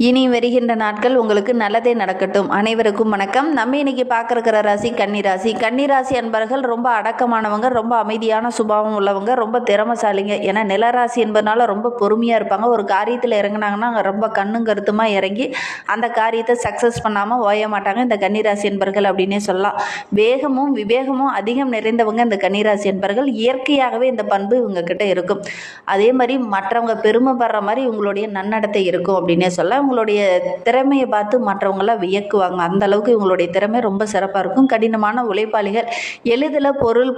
இனி வருகின்ற நாட்கள் உங்களுக்கு நல்லதே நடக்கட்டும். அனைவருக்கும் வணக்கம். நம்ம இன்னைக்கு பார்க்குற ராசி கன்னிராசி. கன்னிராசி அன்பர்கள் ரொம்ப அடக்கமானவங்க, ரொம்ப அமைதியான சுபாவம் உள்ளவங்க, ரொம்ப திறமசாலிங்க. ஏன்னா நிலராசி என்பதனால ரொம்ப பொறுமையாக இருப்பாங்க. ஒரு காரியத்தில் இறங்குனாங்கன்னா ரொம்ப கண்ணும் கருத்துமாக இறங்கி அந்த காரியத்தை சக்ஸஸ் பண்ணாமல் ஓய மாட்டாங்க இந்த கன்னிராசி என்பர்கள் அப்படின்னே சொல்லலாம். வேகமும் விவேகமும் அதிகம் நிறைந்தவங்க இந்த கன்னிராசி என்பர்கள். இயற்கையாகவே இந்த பண்பு இவங்க கிட்ட இருக்கும். அதே மாதிரி மற்றவங்க பெருமைப்படுற மாதிரி இவங்களுடைய நன்னடத்தை இருக்கும் அப்படின்னே சொல்லலாம். இவங்களுடைய திறமையை பார்த்து மற்றவங்களாம் வியக்குவாங்க. அந்த அளவுக்கு இவங்களுடைய திறமை ரொம்ப சிறப்பாக இருக்கும். கடினமான உழைப்பாளிகள். எளிதில்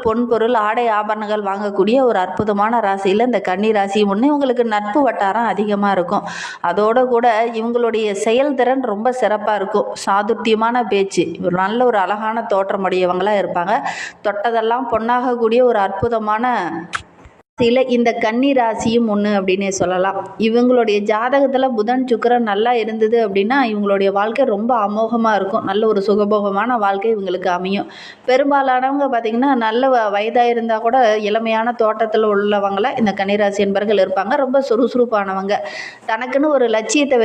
பொன் பொருள் ஆடை ஆபரணங்கள் வாங்கக்கூடிய ஒரு அற்புதமான ராசியில் இந்த கன்னி ராசி ஒன்று. இவங்களுக்கு நட்பு வட்டாரம் அதிகமாக இருக்கும். அதோட கூட இவங்களுடைய செயல்திறன் ரொம்ப சிறப்பாக இருக்கும். சாதுர்த்தியமான பேச்சு, நல்ல ஒரு அழகான தோற்றமுடையவங்களாக இருப்பாங்க. தொட்டதெல்லாம் பொன்னாகக்கூடிய ஒரு அற்புதமான இந்த கன்னி ராசியும் ஒன்று அப்படின்னே சொல்லலாம். இவங்களுடைய ஜாதகத்தில் புதன் சுக்கிரன் நல்லா இருந்தது அப்படின்னா இவங்களுடைய வாழ்க்கை ரொம்ப அமோகமாக இருக்கும். நல்ல ஒரு சுகபோகமான வாழ்க்கை இவங்களுக்கு அமையும். பெரும்பாலானவங்க பார்த்திங்கன்னா நல்ல வயதாக இருந்தால் கூட இளமையான தோட்டத்தில் உள்ளவங்கள இந்த கன்னிராசி என்பர்கள் இருப்பாங்க. ரொம்ப சுறுசுறுப்பானவங்க. தனக்குன்னு ஒரு லட்சியத்தை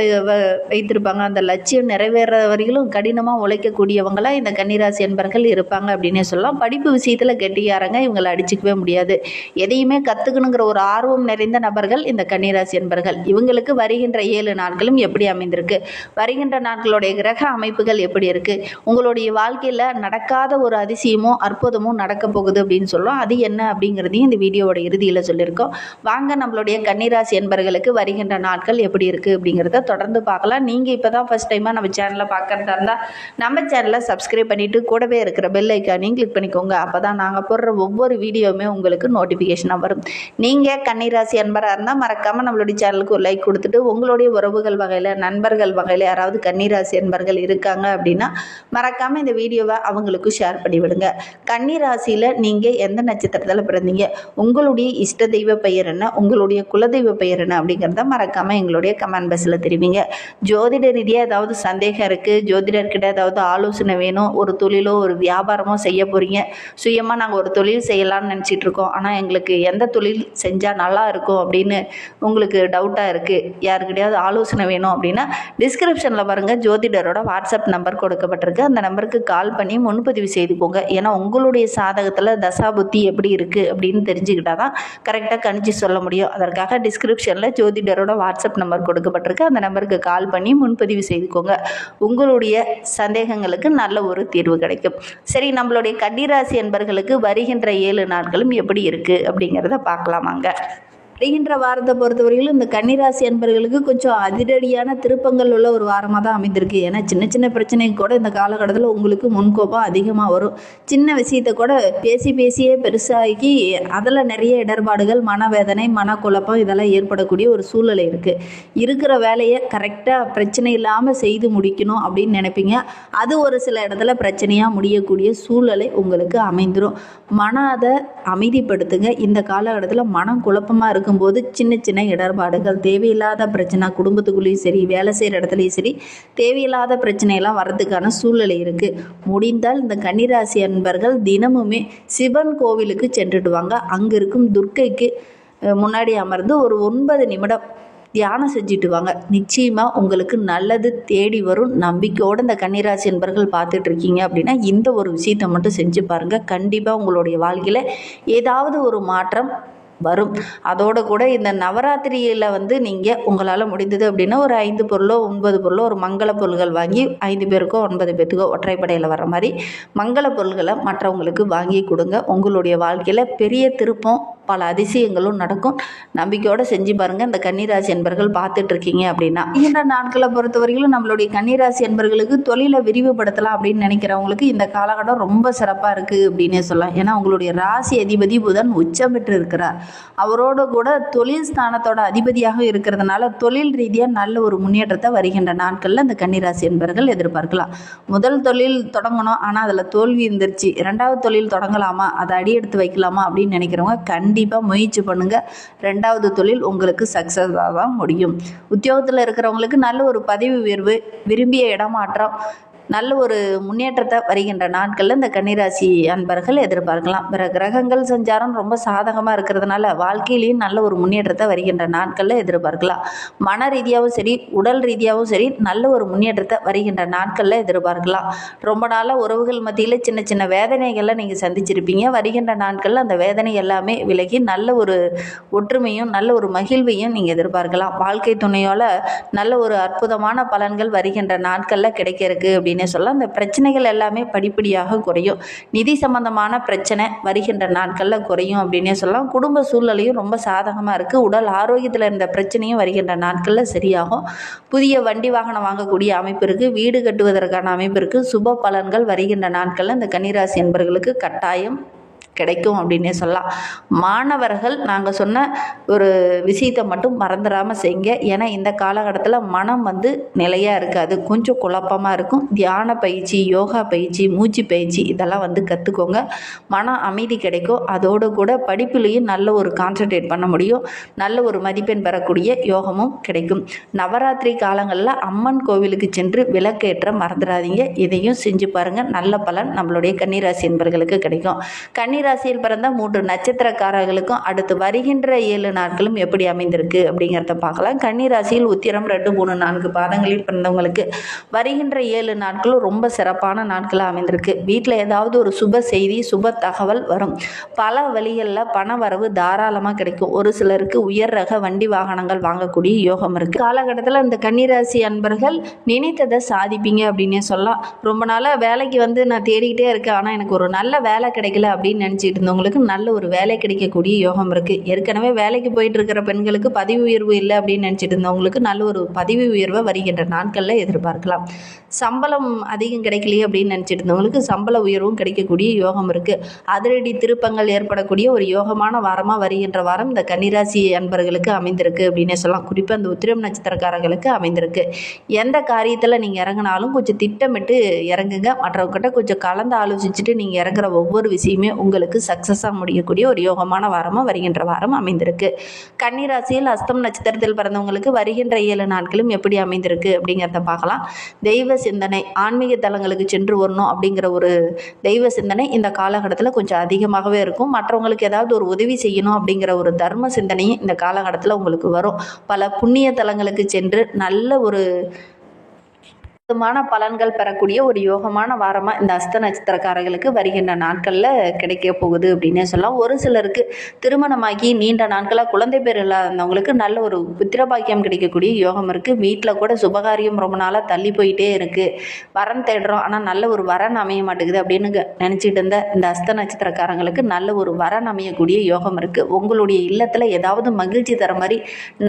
வைத்திருப்பாங்க. அந்த லட்சியம் நிறைவேற வரையிலும் கடினமாக உழைக்கக்கூடியவங்கள இந்த கன்னிராசி என்பர்கள் இருப்பாங்க அப்படின்னே சொல்லலாம். படிப்பு விஷயத்தில் கெட்டியாரங்க. இவங்களை அடிச்சுக்கவே முடியாது. எதையுமே கத்துக்கணுங்கிற ஒரு ஆர்வம் நிறைந்த நபர்கள் இந்த கன்னிராசி என்பர்கள். இவங்களுக்கு வருகின்ற 7 நாட்களும் எப்படி அமைந்திருக்கு, வருகின்ற நாட்களுடைய கிரக அமைப்புகள் எப்படி இருக்கு, உங்களுடைய வாழ்க்கையில் நடக்காத ஒரு அதிசயமும் அற்புதமும் நடக்க போகுது அப்படின்னு சொல்லுவோம். அது என்ன அப்படிங்கிறதையும் இந்த வீடியோவோட இறுதியில் சொல்லியிருக்கோம். வாங்க நம்மளுடைய கன்னிராசி என்பர்களுக்கு வருகின்ற நாட்கள் எப்படி இருக்கு அப்படிங்கிறத தொடர்ந்து பார்க்கலாம். நீங்கள் இப்போ தான் ஃபர்ஸ்ட் டைமாக நம்ம சேனலை பார்க்கறதா இருந்தால் நம்ம சேனலை சப்ஸ்கிரைப் பண்ணிவிட்டு கூடவே இருக்கிற பெல் ஐக்கானையும் கிளிக் பண்ணிக்கோங்க. அப்போ தான் நாங்கள் போடுற ஒவ்வொரு வீடியோவுமே உங்களுக்கு நோட்டிஃபிகேஷனாக வரும். நீங்கள் கன்னிராசி அன்பராக இருந்தால் மறக்காமல் நம்மளுடைய சேனலுக்கு ஒரு லைக் கொடுத்துட்டு உங்களுடைய உறவுகள் வகையில் நண்பர்கள் வகையில் யாராவது கன்னிராசி அன்பர்கள் இருக்காங்க அப்படின்னா மறக்காமல் இந்த வீடியோவை அவங்களுக்கும் ஷேர் பண்ணிவிடுங்க. கன்னிராசியில் நீங்கள் எந்த நட்சத்திரத்தில் பிறந்தீங்க, உங்களுடைய இஷ்ட தெய்வ பெயர் என்ன, உங்களுடைய குலதெய்வ பெயர் என்ன அப்படிங்கிறத மறக்காமல் எங்களுடைய கமெண்ட் பாக்ஸில் தெரிவிங்க. ஜோதிட ரீதியாக ஏதாவது சந்தேகம் இருக்குது, ஜோதிடர்கிட்ட ஏதாவது ஆலோசனை வேணும், ஒரு தொழிலோ ஒரு வியாபாரமோ செய்ய போகிறீங்க, சுயமாக நாங்கள் ஒரு தொழில் செய்யலாம்னு நினச்சிட்டு இருக்கோம், ஆனால் எங்களுக்கு எந்த தொழில் செஞ்சால் நல்லா இருக்கும் அப்படின்னு உங்களுக்கு டவுட்டாக இருக்குது, யாருக்கிட்டையாவது ஆலோசனை வேணும் அப்படின்னா டிஸ்கிரிப்ஷனில் பாருங்கள் ஜோதிடரோட வாட்ஸ்அப் நம்பர் கொடுக்கப்பட்டிருக்கு. அந்த நம்பருக்கு கால் பண்ணி முன்பதிவு செய்துக்கோங்க. ஏன்னா உங்களுடைய சாதகத்தில் தசாபுத்தி எப்படி இருக்குது அப்படின்னு தெரிஞ்சுக்கிட்டால் தான் கரெக்டாக கணிச்சு சொல்ல முடியும். அதற்காக டிஸ்கிரிப்ஷனில் ஜோதிடரோட வாட்ஸ்அப் நம்பர் கொடுக்கப்பட்டிருக்கு. அந்த நம்பருக்கு கால் பண்ணி முன்பதிவு செய்துக்கோங்க. உங்களுடைய சந்தேகங்களுக்கு நல்ல ஒரு தீர்வு கிடைக்கும். சரி, நம்மளுடைய கன்னிராசி என்பர்களுக்கு வருகின்ற 7 நாட்களும் எப்படி இருக்குது அப்படிங்கிறத பார்க்கலாமாங்க. வருகின்ற வாரத்தை பொறுத்தவரையிலும் இந்த கன்னிராசி அன்பர்களுக்கு கொஞ்சம் அதிரடியான திருப்பங்கள் உள்ள ஒரு வாரமாக தான் அமைந்திருக்கு. ஏன்னா சின்ன சின்ன பிரச்சனைக்கு கூட இந்த காலகட்டத்தில் உங்களுக்கு முன்கோபம் அதிகமாக வரும். சின்ன விஷயத்தை கூட பேசியே பெருசாகி அதில் நிறைய இடர்பாடுகள், மனவேதனை, மனக்குழப்பம் இதெல்லாம் ஏற்படக்கூடிய ஒரு சூழ்நிலை இருக்குது. இருக்கிற வேலையை கரெக்டாக பிரச்சனை இல்லாமல் செய்து முடிக்கணும் அப்படின்னு நினைப்பீங்க. அது ஒரு சில இடத்துல பிரச்சனையாக முடியக்கூடிய சூழ்நிலை உங்களுக்கு அமைந்துடும். அதை அமைதிப்படுத்துங்க. இந்த காலகட்டத்தில் மனம் குழப்பமாக இருக்கும்போது சின்ன சின்ன இடர்பாடுகள், தேவையில்லாத பிரச்சனை, குடும்பத்துக்குள்ளேயும் சரி வேலை செய்கிற இடத்துலையும் சரி தேவையில்லாத பிரச்சனையெல்லாம் வர்றதுக்கான சூழ்நிலை இருக்குது. முடிந்தால் இந்த கன்னிராசி அன்பர்கள் தினமுமே சிவன் கோவிலுக்கு சென்றுடுவாங்க. அங்கே இருக்கும் துர்க்கைக்கு முன்னாடி அமர்ந்து ஒரு 9 நிமிடம் தியானம் செஞ்சுட்டு வாங்க. நிச்சயமாக உங்களுக்கு நல்லது தேடி வரும். நம்பிக்கையோடு இந்த கன்னிராசி என்பர்கள் பார்த்துட்டு இருக்கீங்க அப்படின்னா இந்த ஒரு விஷயத்தை மட்டும் செஞ்சு பாருங்கள். கண்டிப்பாக உங்களுடைய வாழ்க்கையில் ஏதாவது ஒரு மாற்றம் வரும். அதோடு கூட இந்த நவராத்திரியில் நீங்கள் உங்களால் முடிந்தது அப்படின்னா ஒரு 5 பொருளோ 9 பொருளோ ஒரு மங்கள பொருள்கள் வாங்கி 5 பேருக்கோ 9 பேருக்கோ ஒற்றைப்படையில் வர மாதிரி மங்கள பொருள்களை மற்றவங்களுக்கு வாங்கி கொடுங்க. உங்களுடைய வாழ்க்கையில் பெரிய திருப்பம், பல அதிசயங்களும் நடக்கும். நம்பிக்கையோடு செஞ்சு பாருங்கள். இந்த கன்னிராசி என்பர்கள் பார்த்துட்டு இருக்கீங்க அப்படின்னா இந்த நாட்களை பொறுத்தவரையிலும் நம்மளுடைய கன்னிராசி என்பர்களுக்கு தொழிலை விரிவுபடுத்தலாம் அப்படின்னு நினைக்கிறவங்களுக்கு இந்த காலகட்டம் ரொம்ப சிறப்பாக இருக்குது அப்படின்னே சொல்லலாம். ஏன்னா உங்களுடைய ராசி அதிபதி புதன் உச்சம் பெற்று இருக்கிறார். அவரோட கூட தொழில் ஸ்தானத்தோட அதிபதியாக இருக்கிறதுனால தொழில் ரீதியாக நல்ல ஒரு முன்னேற்றத்தை வருகின்ற நாட்களில் இந்த கன்னிராசி என்பர்கள் எதிர்பார்க்கலாம். முதல் தொழில் தொடங்கணும், ஆனால் அதில் தோல்வி இருந்துருச்சு, 2வது தொழில் தொடங்கலாமா, அதை அடி எடுத்து வைக்கலாமா அப்படின்னு நினைக்கிறவங்க கண்டிப்பாக முயற்சி பண்ணுங்கள். 2வது தொழில் உங்களுக்கு சக்ஸஸாக தான் முடியும். உத்தியோகத்தில் இருக்கிறவங்களுக்கு நல்ல ஒரு பதவி உயர்வு, விரும்பிய இடமாற்றம், நல்ல ஒரு முன்னேற்றத்தை வருகின்ற நாட்களில் இந்த கன்னிராசி அன்பர்கள் எதிர்பார்க்கலாம். பிற கிரகங்கள் சஞ்சாரம் ரொம்ப சாதகமாக இருக்கிறதுனால வாழ்க்கையிலையும் நல்ல ஒரு முன்னேற்றத்தை வருகின்ற நாட்களில் எதிர்பார்க்கலாம். மன ரீதியாகவும் சரி, உடல் ரீதியாகவும் சரி, நல்ல ஒரு முன்னேற்றத்தை வருகின்ற நாட்களில் எதிர்பார்க்கலாம். ரொம்ப நாளாக உறவுகள் மத்தியில் சின்ன சின்ன வேதனைகளை நீங்கள் சந்திச்சிருப்பீங்க. வருகின்ற நாட்களில் அந்த வேதனை எல்லாமே விலகி நல்ல ஒரு ஒற்றுமையும் நல்ல ஒரு மகிழ்வையும் நீங்கள் எதிர்பார்க்கலாம். வாழ்க்கை துணையோட நல்ல ஒரு அற்புதமான பலன்கள் வருகின்ற நாட்களில் கிடைக்க இருக்கு அப்படின்னே சொல்லலாம். அந்த பிரச்சனைகள் எல்லாமே படிப்படியாக குறையும். நிதி சம்பந்தமான பிரச்சனை வருகின்ற நாட்களில் குறையும் அப்படின்னே சொல்லலாம். குடும்ப சூழ்நிலையும் ரொம்ப சாதகமாக இருக்குது. உடல் ஆரோக்கியத்தில் இருந்த பிரச்சனையும் வருகின்ற நாட்களில் சரியாகும். புதிய வண்டி வாகனம் வாங்கக்கூடிய அமைப்பு இருக்குது. வீடு கட்டுவதற்கான அமைப்பு இருக்குது. சுப பலன்கள் வருகின்ற நாட்களில் இந்த கன்னிராசி என்பவர்களுக்கு கட்டாயம் கிடைக்கும் அப்படின்னே சொல்லலாம். மாணவர்கள் நாங்கள் சொன்ன ஒரு விஷயத்தை மட்டும் மறந்துடாமல் செய்யுங்க. ஏன்னா இந்த காலகட்டத்தில் மனம் நிலையாக இருக்காது, கொஞ்சம் குழப்பமாக இருக்கும். தியான பயிற்சி, யோகா பயிற்சி, மூச்சு பயிற்சி இதெல்லாம் கற்றுக்கோங்க. மன அமைதி கிடைக்கும். அதோடு கூட படிப்புலேயும் நல்ல ஒரு கான்சன்ட்ரேட் பண்ண முடியும். நல்ல ஒரு மதிப்பெண் பெறக்கூடிய யோகமும் கிடைக்கும். நவராத்திரி காலங்களில் அம்மன் கோவிலுக்கு சென்று விளக்கேற்ற மறந்துடாதீங்க. இதையும் செஞ்சு பாருங்கள். நல்ல பலன் நம்மளுடைய கன்னிராசி என்பவர்களுக்கு கிடைக்கும். கன்னிராசியில் பிறந்த 3 நட்சத்திரக்காரர்களுக்கும் அடுத்து வருகின்ற 7 நாட்களும் எப்படி அமைந்திருக்கு அப்படிங்கிறத பார்க்கலாம். கன்னிராசியில் உத்திரம் 2, 3, 4 பாதங்களில் பிறந்தவங்களுக்கு வருகின்ற 7 நாட்களும் ரொம்ப சிறப்பான நாட்களாக அமைந்திருக்கு. வீட்டில் ஏதாவது ஒரு சுப செய்தி, சுப தகவல் வரும். பல வழிகளில் பண வரவு தாராளமாக கிடைக்கும். ஒரு சிலருக்கு உயர் ரக வண்டி வாகனங்கள் வாங்கக்கூடிய யோகம் இருக்குது. காலகட்டத்தில் இந்த கன்னிராசி அன்பர்கள் நினைத்ததை சாதிப்பீங்க அப்படின்னே சொல்லலாம். ரொம்ப நாளாக வேலைக்கு நான் தேடிக்கிட்டே இருக்கேன், ஆனால் எனக்கு ஒரு நல்ல வேலை கிடைக்கல அப்படின்னு நினச்சிட்டு இருந்தவங்களுக்கு நல்ல ஒரு வேலை கிடைக்கக்கூடிய யோகம் இருக்குது. ஏற்கனவே வேலைக்கு போயிட்டு இருக்கிற பெண்களுக்கு பதவி உயர்வு இல்லை அப்படின்னு நினச்சிட்டு இருந்தவங்களுக்கு நல்ல ஒரு பதவி உயர்வை வருகின்ற நாட்களில் எதிர்பார்க்கலாம். சம்பளம் அதிகம் கிடைக்கலையே அப்படின்னு நினச்சிட்டு இருந்தவங்களுக்கு சம்பள உயர்வும் கிடைக்கக்கூடிய யோகம் இருக்குது. அதிரடி திருப்பங்கள் ஏற்படக்கூடிய ஒரு யோகமான வாரமாக வருகின்ற வாரம் இந்த கன்னிராசி அன்பர்களுக்கு அமைந்திருக்கு அப்படின்னே சொல்லலாம். குறிப்பாக அந்த உத்திரம் நட்சத்திரக்காரர்களுக்கு அமைந்திருக்கு. எந்த காரியத்தில் நீங்கள் இறங்கினாலும் கொஞ்சம் திட்டமிட்டு இறங்குங்க. மற்றவங்ககிட்ட கொஞ்சம் கலந்து ஆலோசிச்சுட்டு நீங்கள் இறங்குற ஒவ்வொரு விஷயமே உங்களுக்கு சக்ஸஸாக முடியக்கூடிய ஒரு யோகமான வாரமாக வருகின்ற வாரம் அமைந்திருக்கு. கன்னிராசியில் அஸ்தம் நட்சத்திரத்தில் பிறந்தவங்களுக்கு வருகின்ற 7 நாட்களும் எப்படி அமைந்திருக்கு அப்படிங்கிறத பார்க்கலாம். தெய்வ சிந்தனை, ஆன்மீக தலங்களுக்கு சென்று வரணும் அப்படிங்கிற ஒரு தெய்வ சிந்தனை இந்த காலகட்டத்தில் கொஞ்சம் அதிகமாகவே இருக்கும். மற்றவங்களுக்கு ஏதாவது ஒரு உதவி செய்யணும் அப்படிங்கிற ஒரு தர்ம சிந்தனையும் இந்த காலகட்டத்தில் உங்களுக்கு வரும். பல புண்ணிய தலங்களுக்கு சென்று நல்ல ஒரு பலன்கள் பெறக்கூடிய ஒரு யோகமான வாரமாக இந்த அஸ்த நட்சத்திரக்காரர்களுக்கு வருகின்ற நாட்களில் கிடைக்க போகுது அப்படின்னே சொல்லலாம். ஒரு சிலருக்கு திருமணமாகி நீண்ட நாட்களாக குழந்தை பேர் இல்லாதவங்களுக்கு நல்ல ஒரு புத்திரபாக்கியம் கிடைக்கக்கூடிய யோகம் இருக்குது. வீட்டில் கூட சுபகாரியம் ரொம்ப நாளாக தள்ளி போயிட்டே இருக்குது, வரன் தேடுறோம் ஆனால் நல்ல ஒரு வரன் அமைய மாட்டேங்குது அப்படின்னு நினச்சிட்டு இருந்த இந்த அஸ்த நட்சத்திரக்காரங்களுக்கு நல்ல ஒரு வரன் அமையக்கூடிய யோகம் இருக்குது. உங்களுடைய இல்லத்தில் ஏதாவது மகிழ்ச்சி தர மாதிரி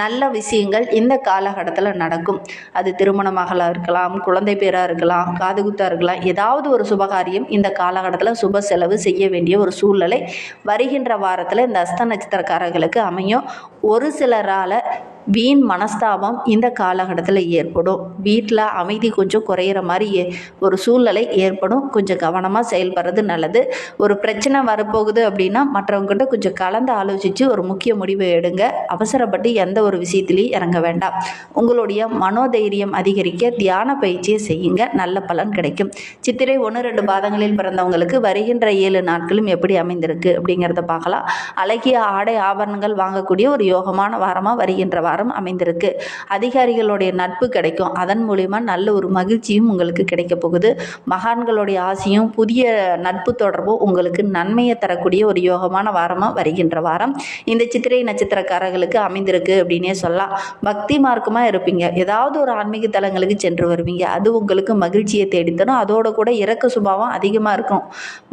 நல்ல விஷயங்கள் இந்த காலகட்டத்தில் நடக்கும். அது திருமணமாகலாம் இருக்கலாம், குழந்தை பேராக இருக்கலாம், காதுகுத்தாக இருக்கலாம். ஏதாவது ஒரு சுபகாரியம் இந்த காலகட்டத்தில் சுப செலவு செய்ய வேண்டிய ஒரு சூழ்நிலை வருகின்ற வாரத்தில் இந்த அஸ்த நட்சத்திரக்காரர்களுக்கு அமையும். ஒரு சிலரால் வீண் மனஸ்தாபம் இந்த காலகட்டத்தில் ஏற்படும். வீட்டில் அமைதி கொஞ்சம் குறையிற மாதிரி ஒரு சூழ்நிலை ஏற்படும். கொஞ்சம் கவனமாக செயல்படுறது நல்லது. ஒரு பிரச்சனை வரப்போகுது அப்படின்னா மற்றவங்ககிட்ட கொஞ்சம் கலந்து ஆலோசித்து ஒரு முக்கிய முடிவை எடுங்க. அவசரப்பட்டு எந்த ஒரு விஷயத்திலையும் இறங்க வேண்டாம். உங்களுடைய மனோதைரியம் அதிகரிக்க தியான பயிற்சியை செய்யுங்க, நல்ல பலன் கிடைக்கும். சித்திரை 1, 2 பாதங்களில் பிறந்தவங்களுக்கு வருகின்ற 7 நாட்களும் எப்படி அமைந்திருக்கு அப்படிங்கிறத பார்க்கலாம். அழகிய ஆடை ஆபரணங்கள் வாங்கக்கூடிய ஒரு யோகமான வாரமாக வருகின்ற வாரம் அமைந்திருக்கு. அதிகாரிகளுடைய நட்பு கிடைக்கும். அதன் மூலிமா நல்ல ஒரு மகிழ்ச்சியும் உங்களுக்கு கிடைக்க போகுது. மகான்களுடைய ஆசையும் புதிய நட்பு தொடர்பும் உங்களுக்கு நன்மையை தரக்கூடிய ஒரு யோகமான வாரமாக வருகின்ற வாரம் இந்த சித்திரை நட்சத்திரக்காரர்களுக்கு அமைந்திருக்கு அப்படின்னே சொல்லலாம். பக்தி மார்க்கமாக இருப்பீங்க. ஏதாவது ஒரு ஆன்மீக தலங்களுக்கு சென்று வருவீங்க. அது உங்களுக்கு மகிழ்ச்சியை தேடித்தரும். அதோட கூட இரக்க சுபாவம் அதிகமாக இருக்கும்.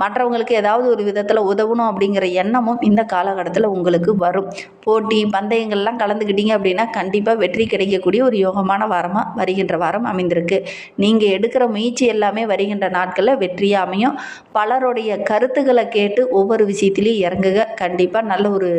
மற்றவங்களுக்கு ஏதாவது ஒரு விதத்தில் உதவணும் அப்படிங்கிற எண்ணமும் இந்த காலகட்டத்தில் உங்களுக்கு வரும். போட்டி பந்தயங்கள்லாம் கலந்துக்கிட்டீங்க அப்படின்னா கண்டிப்பாக வெற்றி கிடைக்கக்கூடிய ஒரு யோகமான வாரமாக வருகின்ற வாரம் அமைந்திருக்கு. நீங்கள் எடுக்கிற முயற்சி எல்லாமே வருகின்ற நாட்களில் வெற்றியாக அமையும். பலருடைய கருத்துக்களை கேட்டு ஒவ்வொரு விஷயத்திலையும் இறங்குக. கண்டிப்பாக நல்ல ஒரு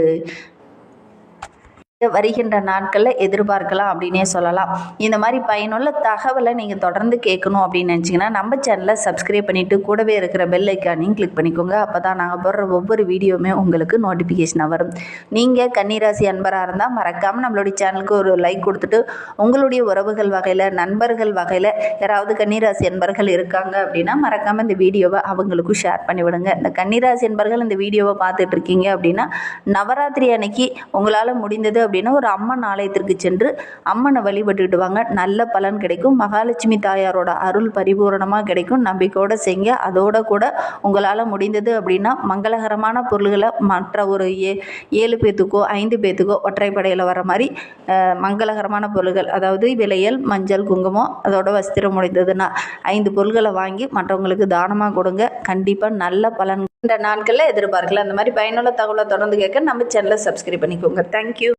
வருகின்ற நாட்களில் எதிர்பார்க்கலாம் அப்படின்னே சொல்லலாம். இந்த மாதிரி பயனுள்ள தகவலை நீங்கள் தொடர்ந்து கேட்கணும் அப்படின்னு நினச்சிங்கன்னா நம்ம சேனலை சப்ஸ்கிரைப் பண்ணிவிட்டு கூடவே இருக்கிற பெல் ஐக்கானையும் கிளிக் பண்ணிக்கோங்க. அப்போ தான் நாங்கள் போடுற ஒவ்வொரு வீடியோவுமே உங்களுக்கு நோட்டிஃபிகேஷனாக வரும். நீங்கள் கன்னிராசி அன்பராக இருந்தால் மறக்காமல் நம்மளுடைய சேனலுக்கு ஒரு லைக் கொடுத்துட்டு உங்களுடைய உறவுகள் வகையில் நண்பர்கள் வகையில் யாராவது கன்னிராசி அன்பர்கள் இருக்காங்க அப்படின்னா மறக்காமல் இந்த வீடியோவை அவங்களுக்கும் ஷேர் பண்ணிவிடுங்க. இந்த கன்னிராசி அன்பர்கள் இந்த வீடியோவை பார்த்துட்டு இருக்கீங்க அப்படின்னா நவராத்திரி அன்னைக்கு உங்களால் முடிந்தது அப்படின்னா ஒரு அம்மன் ஆலயத்திற்கு சென்று அம்மனை வழிபட்டுட்டு வாங்க. நல்ல பலன் கிடைக்கும். மகாலட்சுமி தாயாரோட அருள் பரிபூரணமாக கிடைக்கும். நம்பிக்கையோடு செய்யுங்க. அதோட கூட உங்களால் முடிந்தது அப்படின்னா மங்களகரமான பொருள்களை மற்ற ஒரு 7 பேத்துக்கோ 5 பேத்துக்கோ ஒற்றைப்படையில் வர மாதிரி மங்களகரமான பொருள்கள், அதாவது விலையல், மஞ்சள், குங்குமம், அதோட வஸ்திரம் முடிந்ததுன்னா 5 பொருள்களை வாங்கி மற்றவங்களுக்கு தானமாக கொடுங்க. கண்டிப்பாக நல்ல பலன் இந்த நாட்களில் எதிர்பார்க்கலாம். அந்த மாதிரி பயனுள்ள தகவலை தொடர்ந்து கேட்க நம்ம சேனலை சப்ஸ்கிரைப் பண்ணிக்கோங்க. தேங்க்யூ.